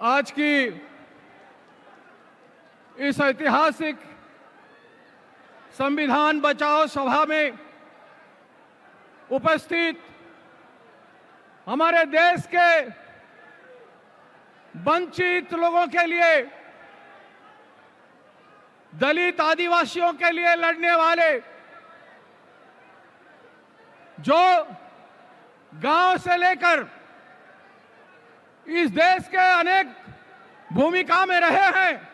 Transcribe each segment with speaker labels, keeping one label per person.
Speaker 1: आज की इस ऐतिहासिक संविधान बचाओ सभा में उपस्थित हमारे देश के वंचित लोगों के लिए, दलित आदिवासियों के लिए लड़ने वाले, जो गांव से लेकर इस देश के अनेक भूमिका में रहे हैं,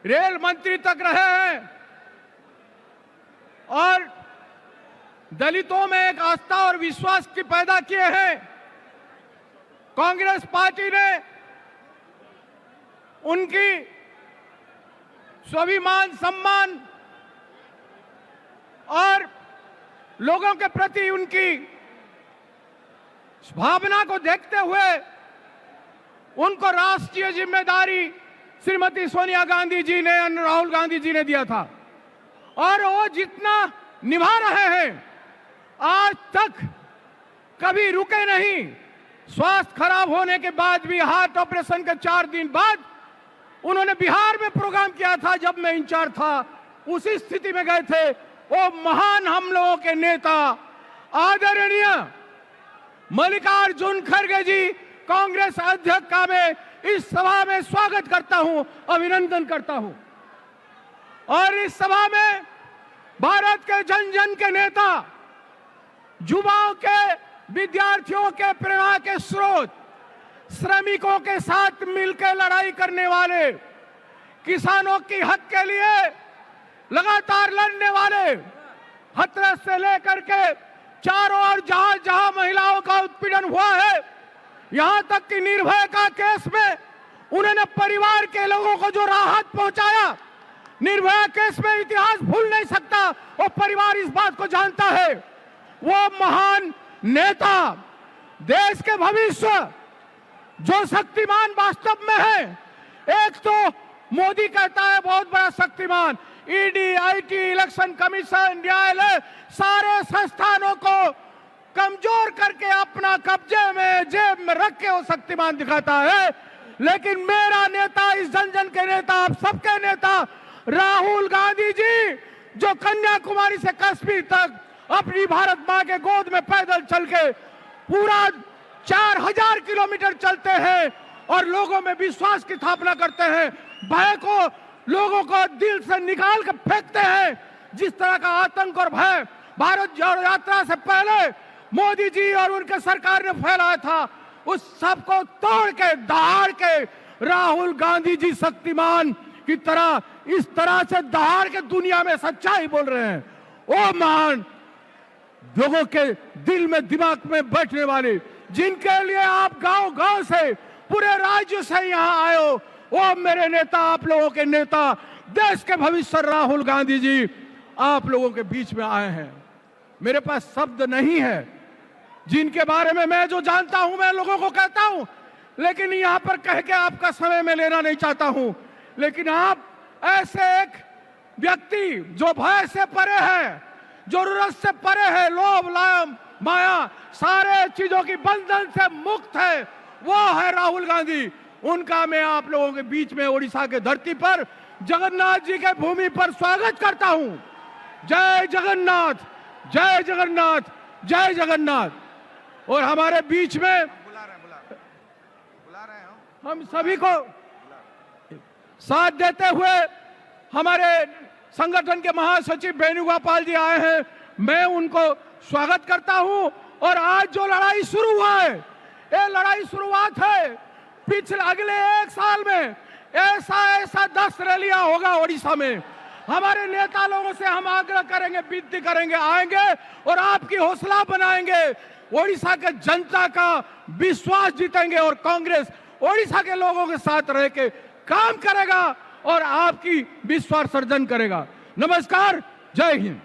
Speaker 1: रेल मंत्री तक रहे हैं और दलितों में एक आस्था और विश्वास की पैदा किए हैं। कांग्रेस पार्टी ने उनकी स्वाभिमान, सम्मान और लोगों के प्रति उनकी भावना को देखते हुए उनको राष्ट्रीय जिम्मेदारी श्रीमती सोनिया गांधी जी ने, राहुल गांधी जी ने दिया था और वो जितना निभा रहे हैं, आज तक कभी रुके नहीं। स्वास्थ्य खराब होने के बाद भी, हार्ट ऑपरेशन के 4 दिन बाद उन्होंने बिहार में प्रोग्राम किया था, जब मैं इंचार्ज था उसी स्थिति में गए थे। वो महान हम लोगों के नेता आदरणीय मल्लिकार्जुन खड़गे जी, कांग्रेस अध्यक्ष का मैं इस सभा में स्वागत करता हूं, अभिनंदन करता हूं। और इस सभा में भारत के जन जन के नेता, युवाओं के, विद्यार्थियों के प्रेरणा के स्रोत, श्रमिकों के साथ मिलकर लड़ाई करने वाले, किसानों की हक के लिए लगातार लड़ने वाले, हथरस से लेकर के चारों ओर जहां जहां महिलाओं का उत्पीड़न हुआ है, यहां तक कि निर्भया का केस में उन्होंने परिवार के लोगों को जो राहत पहुंचाया, निर्भया केस में इतिहास भूल नहीं सकता, वो परिवार इस बात को जानता है। वो महान नेता, देश के भविष्य, जो शक्तिमान वास्तव में है। एक तो मोदी कहता है बहुत बड़ा Shaktimaan, ED, IT, election commission, न्यायालय, सारे संस्थानों को कमजोर करके अपना कब्जे में, जेब में रख के वो शक्तिमान दिखाता है। लेकिन मेरा नेता, इस जन जन के नेता, आप सबके नेता राहुल गांधी जी, जो कन्याकुमारी से कश्मीर तक अपनी भारत मां के गोद में पैदल चल के पूरा 4000 किलोमीटर चलते हैं और लोगों में विश्वास की स्थापना करते हैं, भय को लोगों को दिल से निकाल के फेंकते हैं। जिस तरह का आतंक और भय भारत जोड़ो यात्रा से पहले मोदी जी और उनके सरकार ने फैलाया था, उस सब को तोड़ के, दहाड़ के राहुल गांधी जी शक्तिमान की तरह, इस तरह से दहाड़ के दुनिया में सच्चाई बोल रहे हैं। वो महान लोगों के दिल में, दिमाग में बैठने वाले, जिनके लिए आप गांव गांव से, पूरे राज्य से यहां आए हो, वो मेरे नेता, आप लोगों के नेता, देश के भविष्य राहुल गांधी जी आप लोगों के बीच में आए हैं। मेरे पास शब्द नहीं है जिनके बारे में मैं जो जानता हूं मैं लोगों को कहता हूं, लेकिन यहां पर कह के आपका समय मैं लेना नहीं चाहता हूं। लेकिन आप ऐसे एक व्यक्ति जो भय से परे है, जरूरत से परे है, लोभ, लालच, माया, सारे चीजों की बंधन से मुक्त है, वो है राहुल गांधी। उनका मैं आप लोगों के बीच में ओडिशा के धरती पर, जगन्नाथ जी के भूमि पर स्वागत करता हूं। जय जगन्नाथ, जय जगन्नाथ, जय जगन्नाथ। और हमारे बीच में हम सभी को साथ देते हुए हमारे संगठन के महासचिव वेणुगोपाल जी आए हैं, मैं उनको स्वागत करता हूं। और आज जो लड़ाई शुरू हुआ है, ये लड़ाई शुरुआत है। पिछले अगले 1 साल में ऐसा 10 रैलियां होगा ओडिशा में। हमारे नेता लोगों से हम आग्रह करेंगे, विनती करेंगे, आएंगे और आपकी हौसला बनाएंगे, ओडिशा के जनता का विश्वास जीतेंगे और कांग्रेस ओडिशा के लोगों के साथ रह के काम करेगा और आपकी विश्वास सर्जन करेगा। नमस्कार, जय हिंद।